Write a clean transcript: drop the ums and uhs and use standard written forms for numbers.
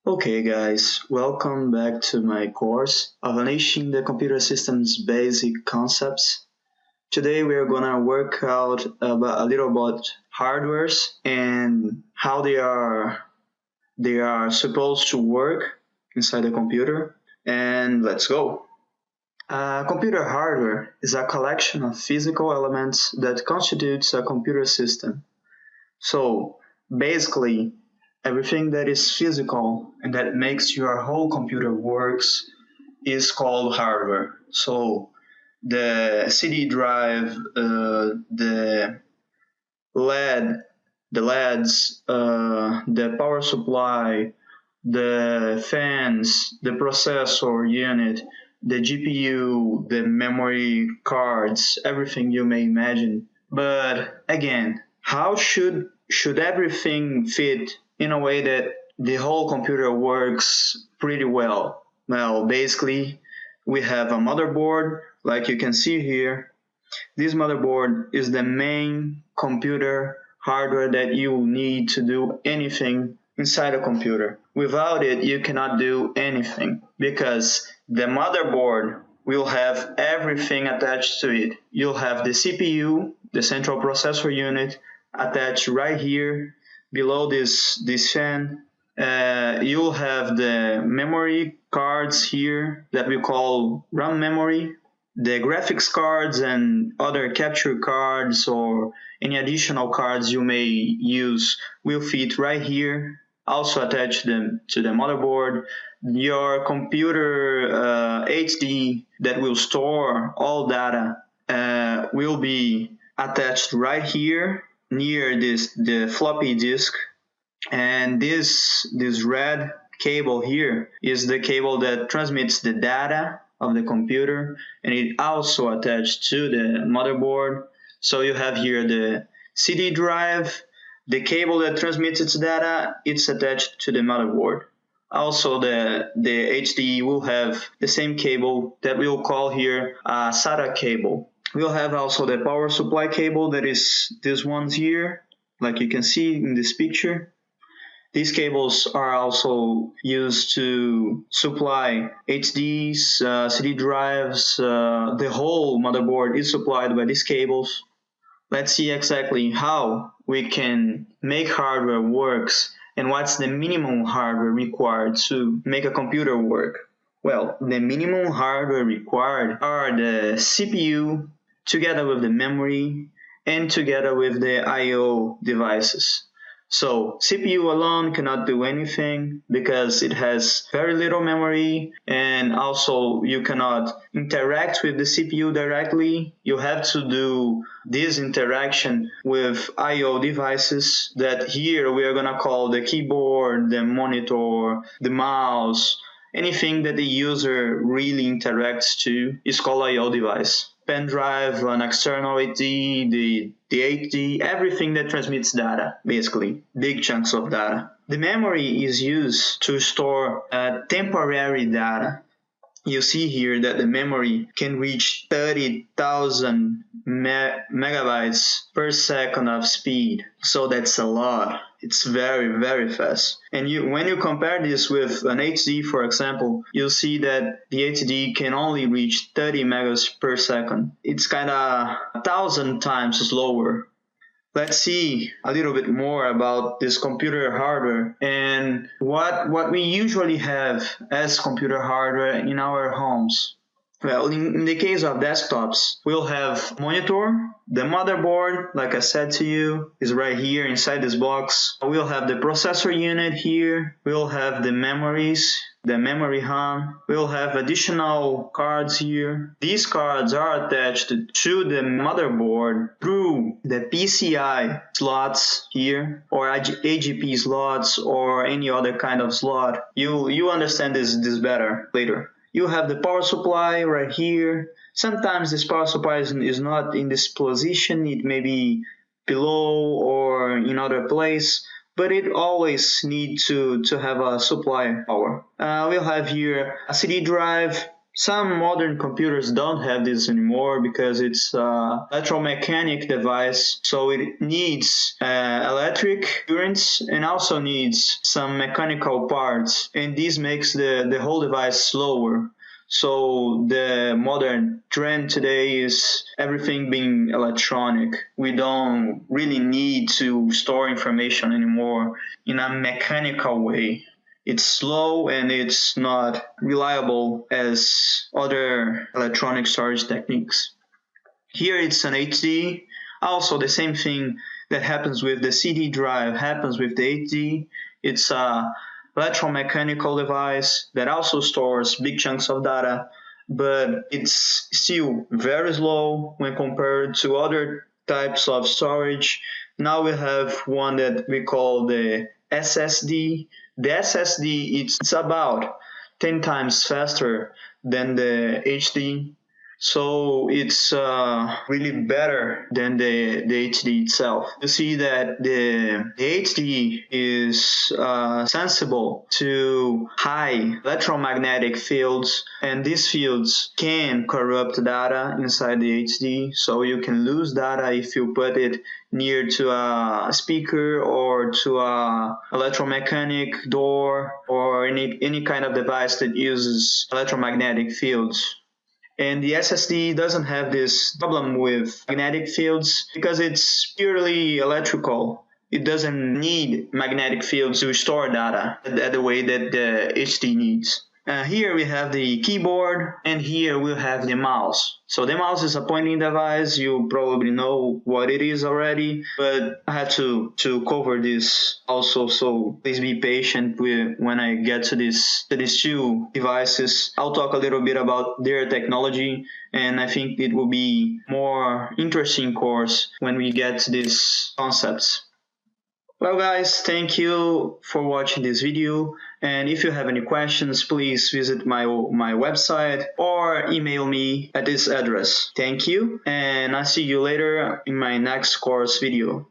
Okay guys, welcome back to my course of Unleashing the Computer System's Basic Concepts. Today we are gonna work out a little about hardwares and how they are supposed to work inside the computer. And let's go. Computer hardware is a collection of physical elements that constitutes a computer system. So basically, everything that is physical and that makes your whole computer works is called hardware. So the CD drive, the LED, the LEDs, the power supply, the fans, the processor unit, the GPU, the memory cards, everything you may imagine. But again, how should everything fit in a way that the whole computer works pretty well? Well, basically, we have a motherboard, like you can see here. This motherboard is the main computer hardware that you need to do anything inside a computer. Without it, you cannot do anything because the motherboard will have everything attached to it. You'll have the CPU, the central processor unit, attached right here below this fan. You'll have the memory cards here that we call RAM memory, the graphics cards and other capture cards or any additional cards you may use will fit right here. Also attach them to the motherboard. Your computer HD that will store all data will be attached right here near the floppy disk. And this red cable here is the cable that transmits the data of the computer, and it also attached to the motherboard. So you have here the CD drive, the cable that transmits its data, it's attached to the motherboard. Also the HD will have the same cable that we'll call here a SATA cable. We'll have also the power supply cable, that is this one here, like you can see in this picture. These cables are also used to supply HDs, CD drives. The whole motherboard is supplied by these cables. Let's see exactly how we can make hardware works and what's the minimum hardware required to make a computer work. Well, the minimum hardware required are the CPU together with the memory and together with the I/O devices. So CPU alone cannot do anything because it has very little memory, and also you cannot interact with the CPU directly. You have to do this interaction with I/O devices that here we are going to call the keyboard, the monitor, the mouse. Anything that the user really interacts to is called I/O device. Pen drive, an external HD, the HD, everything that transmits data, basically, big chunks of data. The memory is used to store temporary data. You see here that the memory can reach 30,000 megabytes per second of speed. So that's a lot. It's very, very fast. And when you compare this with an HD, for example, you'll see that the HD can only reach 30 megas per second. It's kind of 1,000 times slower. Let's see a little bit more about this computer hardware and what we usually have as computer hardware in our homes. Well, in the case of desktops, we'll have monitor, the motherboard, like I said to you, is right here inside this box. We'll have the processor unit here. We'll have the memories, the memory RAM. We'll have additional cards here. These cards are attached to the motherboard through the PCI slots here, or AGP slots, or any other kind of slot. You understand this better later. You have the power supply right here. Sometimes this power supply is not in this position. It may be below or in other place, but it always needs to have a supply power. We'll have here a CD drive. Some modern computers don't have this anymore because it's an electromechanic device, so it needs electric currents and also needs some mechanical parts, and this makes the whole device slower. So the modern trend today is everything being electronic. We don't really need to store information anymore in a mechanical way. It's slow and it's not reliable as other electronic storage techniques. Here it's an HD. Also, the same thing that happens with the CD drive happens with the HD. It's a electromechanical device that also stores big chunks of data, but it's still very slow when compared to other types of storage. Now we have one that we call the SSD. The SSD it's about 10 times faster than the HD, so it's really better than the HD itself. You see that the HD is sensible to high electromagnetic fields, and these fields can corrupt data inside the HD, so you can lose data if you put it near to a speaker or to a electromechanic door or any kind of device that uses electromagnetic fields. And the SSD doesn't have this problem with magnetic fields because it's purely electrical. It doesn't need magnetic fields to store data the way that the HD needs. Here we have the keyboard, and here we have the mouse. So the mouse is a pointing device. You probably know what it is already, but I had to cover this also. So please be patient when I get to these two devices. I'll talk a little bit about their technology, and I think it will be more interesting course when we get to these concepts. Well guys, thank you for watching this video, and if you have any questions, please visit my website or email me at this address. Thank you, and I'll see you later in my next course video.